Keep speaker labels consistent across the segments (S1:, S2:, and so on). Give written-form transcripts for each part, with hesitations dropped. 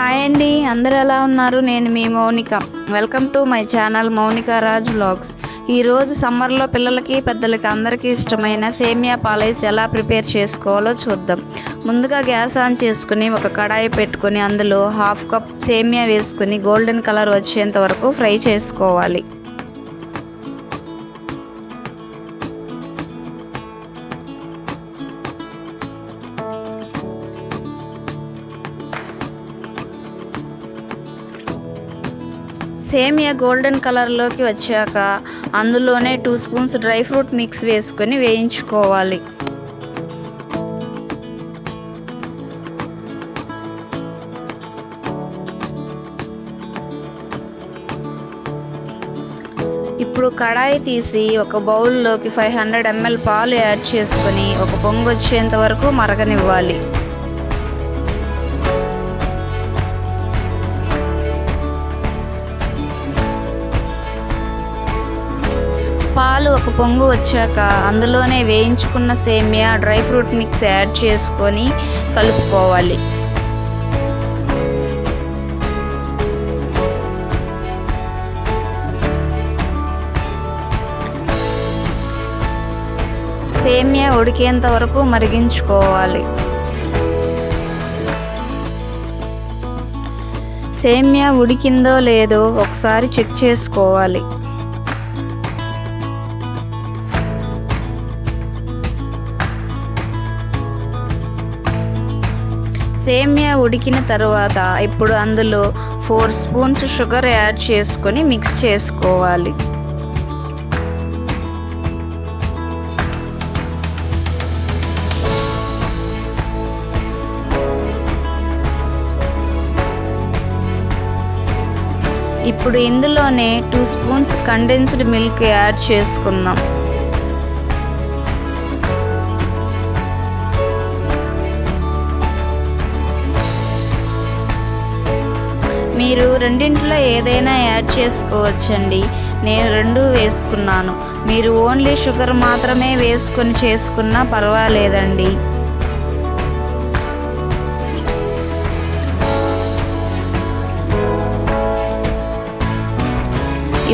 S1: Hi అండి, అందరూ ఎలా ఉన్నారు? నేను మీ Monika. Welcome to my channel Monika Raj vlogs. ఈరోజు సమ్మర్లో పిల్లలకి పెద్దలకి అందరికీ ఇష్టమైన సేమియా పాలైస్ ఎలా ప్రిపేర్ చేసుకోవాలో చూద్దాం. ముందుగా గ్యాస్ ఆన్ చేసుకుని ఒక కడాయి పెట్టుకుని అందులో 1/2 కప్ సేమియా వేసుకుని గోల్డెన్ కలర్ వచ్చేంత వరకు ఫ్రై చేసుకోవాలి. సేమియా గోల్డెన్ కలర్లోకి వచ్చాక అందులోనే 2 స్పూన్స్ డ్రై ఫ్రూట్ మిక్స్ వేసుకొని వేయించుకోవాలి. ఇప్పుడు కడాయి తీసి ఒక బౌల్లోకి 500 ml పాలు యాడ్ చేసుకొని ఒక పొంగు వచ్చేంత వరకు మరగనివ్వాలి. పాలు ఒక పొంగు వచ్చాక అందులోనే వేయించుకున్న సేమియా డ్రై ఫ్రూట్ మిక్స్ యాడ్ చేసుకొని కలుపుకోవాలి. సేమియా ఉడికేంత వరకు మరిగించుకోవాలి. సేమియా ఉడికిందో లేదో ఒకసారి చెక్ చేసుకోవాలి. సేమియా ఉడికిన తర్వాత ఇప్పుడు అందులో 4 స్పూన్స్ షుగర్ యాడ్ చేసుకొని మిక్స్ చేసుకోవాలి. ఇప్పుడు ఇందులోనే 2 స్పూన్స్ కండెన్స్డ్ మిల్క్ యాడ్ చేసుకుందాం. మీరు రెండింటిలో ఏదైనా యాడ్ చేసుకోవచ్చండి. నేను 2 వేసుకున్నాను. మీరు ఓన్లీ షుగర్ మాత్రమే వేసుకొని చేసుకున్నా పర్వాలేదండి.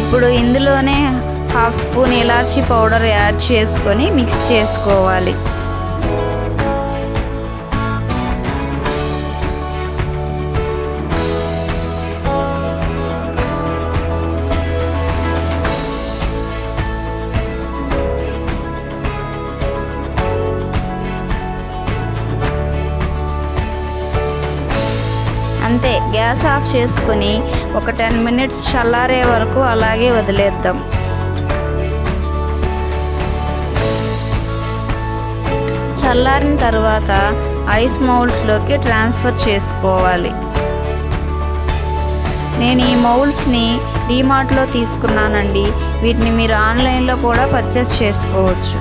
S1: ఇప్పుడు ఇందులోనే 1/2 స్పూన్ ఇలాచీ పౌడర్ యాడ్ చేసుకొని మిక్స్ చేసుకోవాలి. అంతే, గ్యాస్ ఆఫ్ చేసుకుని ఒక 10 మినిట్స్ చల్లారే వరకు అలాగే వదిలేద్దాం. చల్లారిన తర్వాత ఐస్ మౌల్డ్స్లోకి ట్రాన్స్ఫర్ చేసుకోవాలి. నేను ఈ మౌల్డ్స్ని డీమార్ట్లో తీసుకున్నానండి. వీటిని మీరు ఆన్లైన్లో కూడా పర్చేస్ చేసుకోవచ్చు.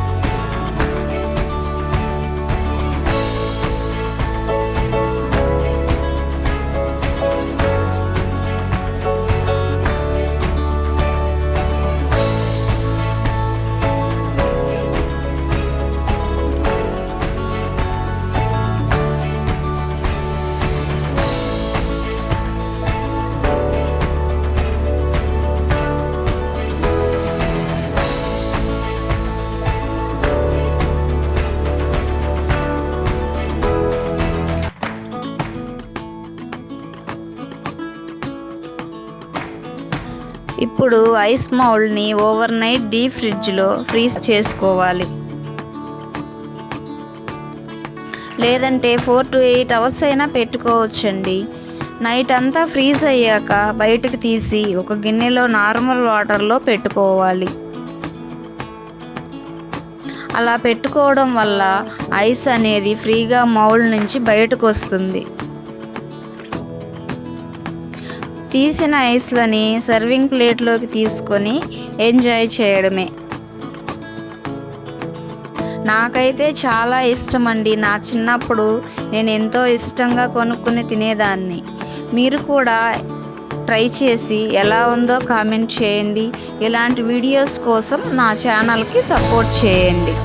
S1: ఇప్పుడు ఐస్ మౌల్డ్ని ఓవర్ నైట్ డీప్ ఫ్రిడ్జ్లో ఫ్రీజ్ చేసుకోవాలి. లేదంటే 4 to 8 అవర్స్ అయినా పెట్టుకోవచ్చండి. నైట్ అంతా ఫ్రీజ్ అయ్యాక బయటకు తీసి ఒక గిన్నెలో నార్మల్ వాటర్లో పెట్టుకోవాలి. అలా పెట్టుకోవడం వల్ల ఐస్ అనేది ఫ్రీగా మౌల్డ్ నుంచి బయటకు వస్తుంది. తీసిన ఐస్లని సర్వింగ్ ప్లేట్లోకి తీసుకొని ఎంజాయ్ చేయడమే. నాకైతే చాలా ఇష్టం అండి. నా చిన్నప్పుడు నేను ఎంతో ఇష్టంగా కొనుక్కుని తినేదాన్ని. మీరు కూడా ట్రై చేసి ఎలా ఉందో కామెంట్ చేయండి. ఇలాంటి వీడియోస్ కోసం నా ఛానల్కి సపోర్ట్ చేయండి.